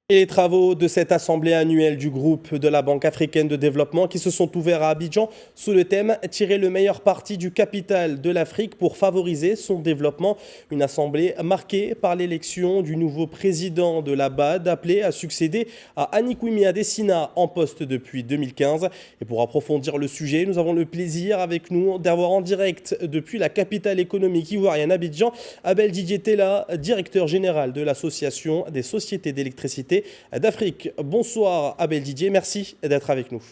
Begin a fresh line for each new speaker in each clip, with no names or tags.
Et les travaux de cette assemblée annuelle du groupe de la Banque africaine de développement qui se sont ouverts à Abidjan sous le thème Tirer le meilleur parti du capital de l'Afrique pour favoriser son développement. Une assemblée marquée par l'élection du nouveau président de la BAD appelé à succéder à Annie Adesina en poste depuis 2015. Et pour approfondir le sujet, nous avons le plaisir avec nous d'avoir en direct depuis la capitale économique ivoirienne Abidjan, Abel Didier Tella, directeur général de l'Association des sociétés d'électricité d'Afrique. Bonsoir Abel Didier, merci d'être avec nous.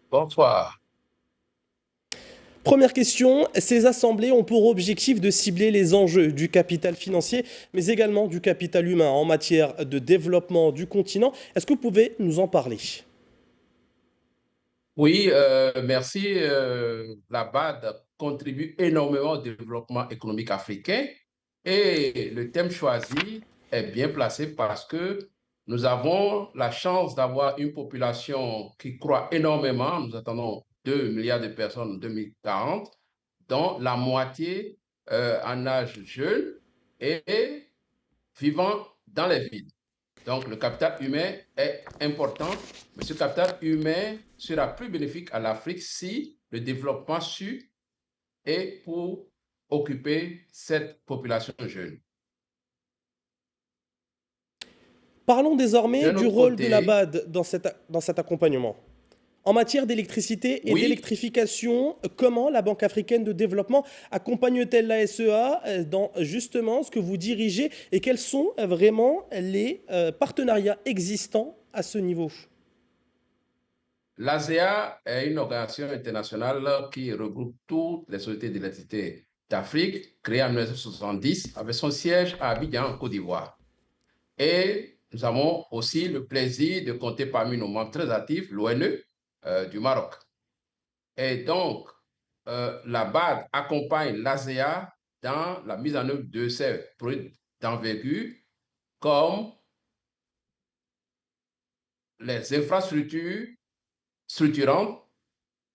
Bonsoir.
Première question, ces assemblées ont pour objectif de cibler les enjeux du capital financier, mais également du capital humain en matière de développement du continent. Est-ce que vous pouvez nous en parler?
Oui, merci. La BAD contribue énormément au développement économique africain et le thème choisi est bien placé parce que nous avons la chance d'avoir une population qui croît énormément. Nous attendons 2 milliards de personnes en 2040, dont la moitié en âge jeune et vivant dans les villes. Donc, le capital humain est important, mais ce capital humain sera plus bénéfique à l'Afrique si le développement suit et pour occuper cette population jeune.
Parlons désormais
D'un
du
autre
rôle de la
côté,
BAD dans cet accompagnement. En matière d'électricité et
oui,
d'électrification, comment la Banque africaine de développement accompagne-t-elle la SEA dans justement ce que vous dirigez et quels sont vraiment les partenariats existants à ce niveau?
l'ASEA est une organisation internationale qui regroupe toutes les sociétés d'électricité d'Afrique, créée en 1970, avec son siège à Abidjan, en Côte d'Ivoire. Et nous avons aussi le plaisir de compter parmi nos membres très actifs l'ONE du Maroc. Et donc, la BAD accompagne l'ASEA dans la mise en œuvre de ces projets d'envergure comme les infrastructures structurantes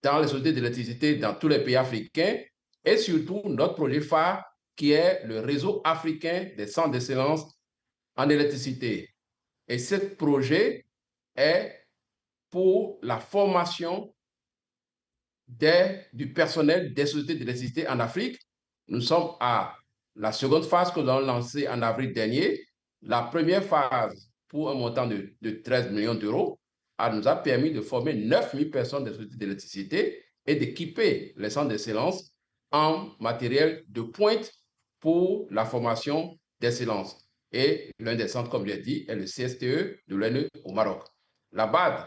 dans les sociétés d'électricité dans tous les pays africains et surtout notre projet phare qui est le réseau africain des centres d'excellence en électricité. Et ce projet est pour la formation du personnel des sociétés d'électricité en Afrique. Nous sommes à la seconde phase que nous avons lancée en avril dernier. La première phase, pour un montant de 13 millions d'euros, nous a permis de former 9000 personnes des sociétés d'électricité et d'équiper les centres d'excellence en matériel de pointe pour la formation d'excellence. Et l'un des centres, comme je l'ai dit, est le CSTE de l'ONU au Maroc. La BAD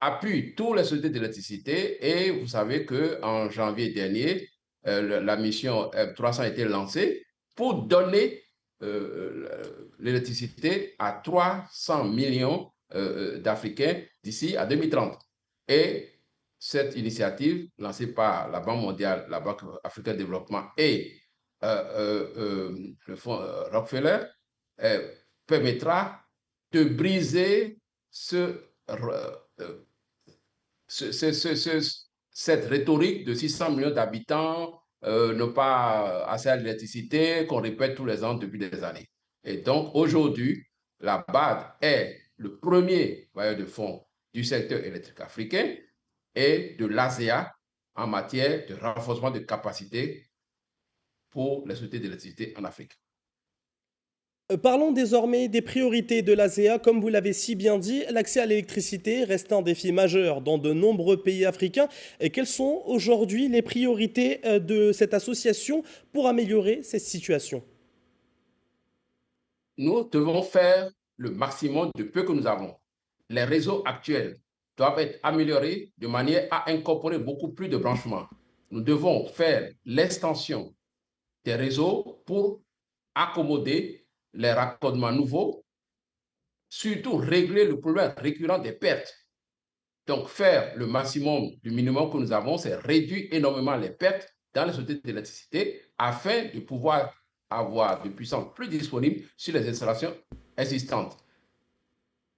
appuie tous les sociétés d'électricité et vous savez qu'en janvier dernier, la mission 300 a été lancée pour donner l'électricité à 300 millions d'Africains d'ici à 2030. Et cette initiative lancée par la Banque mondiale, la Banque africaine de développement et le fonds Rockefeller permettra de briser cette rhétorique de 600 millions d'habitants, ne pas assez à l'électricité, qu'on répète tous les ans depuis des années. Et donc, aujourd'hui, la BAD est le premier bailleur de fonds du secteur électrique africain et de l'ASEA en matière de renforcement de capacité pour les sociétés d'électricité en Afrique.
Parlons désormais des priorités de l'ASEA. Comme vous l'avez si bien dit, l'accès à l'électricité reste un défi majeur dans de nombreux pays africains. Et quelles sont aujourd'hui les priorités de cette association pour améliorer cette situation?
Nous devons faire le maximum de peu que nous avons. Les réseaux actuels doivent être améliorés de manière à incorporer beaucoup plus de branchements. Nous devons faire l'extension des réseaux pour accommoder les raccordements nouveaux, surtout régler le problème récurrent des pertes. Donc, faire le maximum du minimum que nous avons, c'est réduire énormément les pertes dans les sociétés d'électricité afin de pouvoir avoir de puissance plus disponible sur les installations existantes.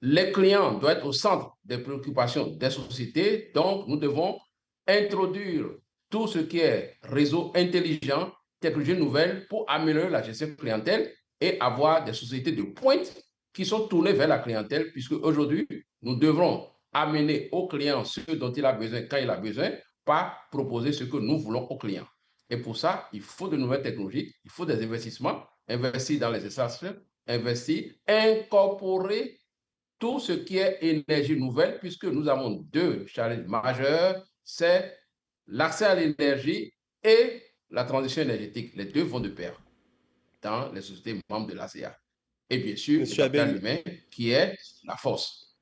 Les clients doivent être au centre des préoccupations des sociétés, donc nous devons introduire tout ce qui est réseau intelligent, technologie nouvelle pour améliorer la gestion clientèle et avoir des sociétés de pointe qui sont tournés vers la clientèle, puisque aujourd'hui, nous devrons amener au client ce dont il a besoin quand il a besoin, pas proposer ce que nous voulons au client. Et pour ça, il faut de nouvelles technologies, il faut des investissements, investir dans les installations, investir, incorporer tout ce qui est énergie nouvelle, puisque nous avons deux challenges majeurs, c'est l'accès à l'énergie et la transition énergétique. Les deux vont de pair dans les sociétés membres de l'ASEAN. Et bien sûr, le
Monsieur
capital
Abel,
humain qui est la force.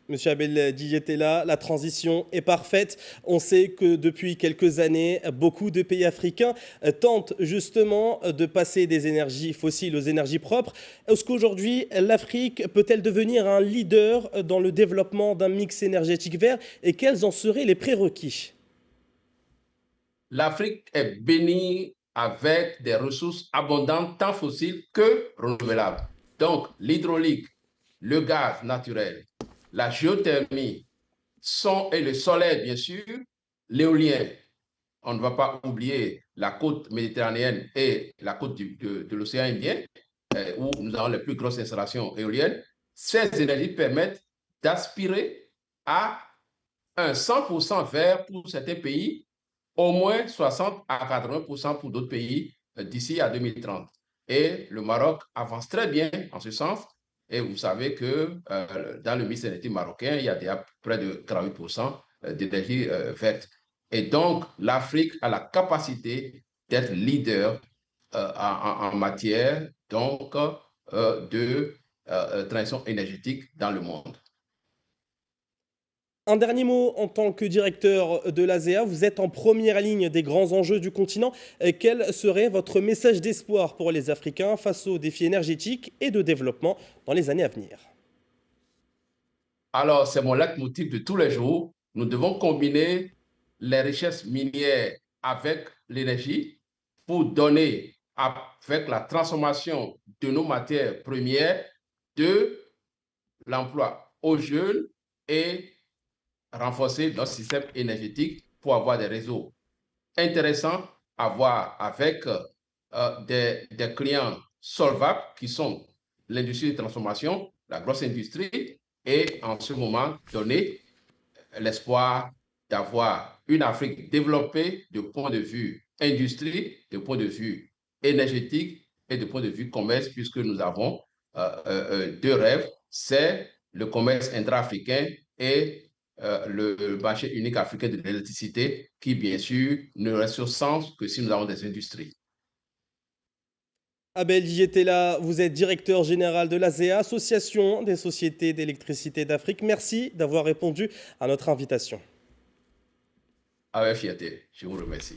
Monsieur Abel Dijetela, la transition est parfaite. On sait que depuis quelques années, beaucoup de pays africains tentent justement de passer des énergies fossiles aux énergies propres. Est-ce qu'aujourd'hui, l'Afrique peut-elle devenir un leader dans le développement d'un mix énergétique vert et quels en seraient les prérequis?
L'Afrique est bénie avec des ressources abondantes, tant fossiles que renouvelables. Donc, l'hydraulique, le gaz naturel, la géothermie, et le soleil, bien sûr, l'éolien. On ne va pas oublier la côte méditerranéenne et la côte de l'océan Indien, où nous avons les plus grosses installations éoliennes. Ces énergies permettent d'aspirer à un 100% vert pour certains pays, au moins 60 à 80% pour d'autres pays d'ici à 2030. Et le Maroc avance très bien en ce sens. Et vous savez que dans le mix énergétique marocain, il y a déjà près de 48% d'énergie verte. Et donc, l'Afrique a la capacité d'être leader en matière donc, de transition énergétique dans le monde.
Un dernier mot, en tant que directeur de l'ASEA, vous êtes en première ligne des grands enjeux du continent. Quel serait votre message d'espoir pour les Africains face aux défis énergétiques et de développement dans les années à venir?
Alors, c'est mon leitmotiv de tous les jours. Nous devons combiner les richesses minières avec l'énergie pour donner, avec la transformation de nos matières premières, de l'emploi aux jeunes et renforcer notre système énergétique pour avoir des réseaux intéressants à voir avec des clients solvables qui sont l'industrie de transformation, la grosse industrie, et en ce moment donné, l'espoir d'avoir une Afrique développée de point de vue industrie, de point de vue énergétique et de point de vue commerce, puisque nous avons deux rêves, c'est le commerce intra-africain et le marché unique africain de l'électricité, qui bien sûr ne reste au sens que si nous avons des industries.
Abel Dijetela, vous êtes directeur général de l'ASEA, Association des sociétés d'électricité d'Afrique. Merci d'avoir répondu à notre invitation.
Avec fierté, je vous remercie.